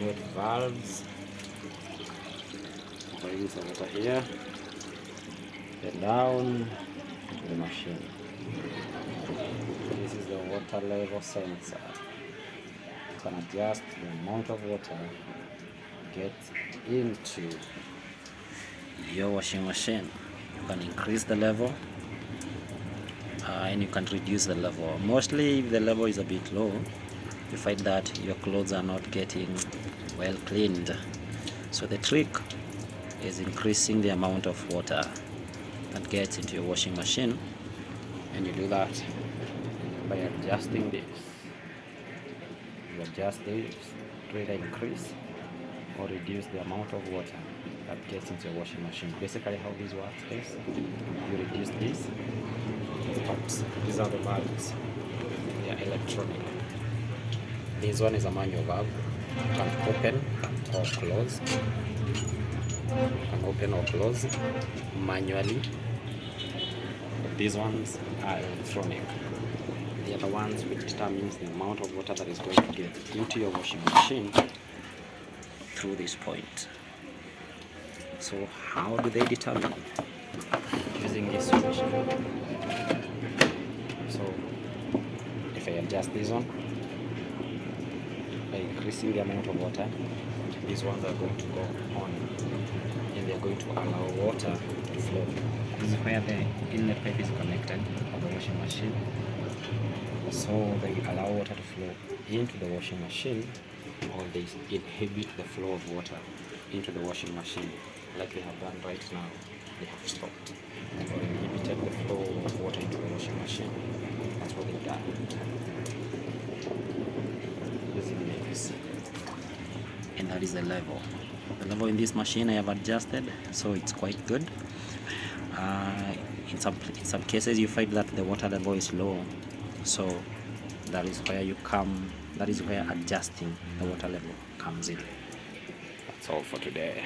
inlet valves, bring some water here, then down to the machine. This is the water level sensor. You can adjust the amount of water get into your washing machine. You can increase the level and you can reduce the level. Mostly if the level is a bit low, you find that your clothes are not getting well cleaned. So the trick is increasing the amount of water that gets into your washing machine, and you do that by adjusting this. You adjust this to either increase or reduce the amount of water that gets into your washing machine. Basically how this works is you reduce this, it stops. These are the valves. They are electronic. This one is a manual valve. You can open or close. You can open or close manually. But these ones are electronic. They are the ones which determines the amount of water that is going to get into your washing machine through this point. So how do they determine? Using this switch. So if I adjust this one by increasing the amount of water, these ones are going to go on and they are going to allow water to flow. This is where the inlet pipe is connected to the washing machine. So they allow water to flow into the washing machine, or they inhibit the flow of water into the washing machine. Like they have done right now, they have stopped or inhibited the flow of water into the washing machine. That's what they've done. Using this. And that is the level. The level in this machine I have adjusted, so it's quite good. In some cases you find that the water level is low, so that is where adjusting the water level comes in. That's all for today.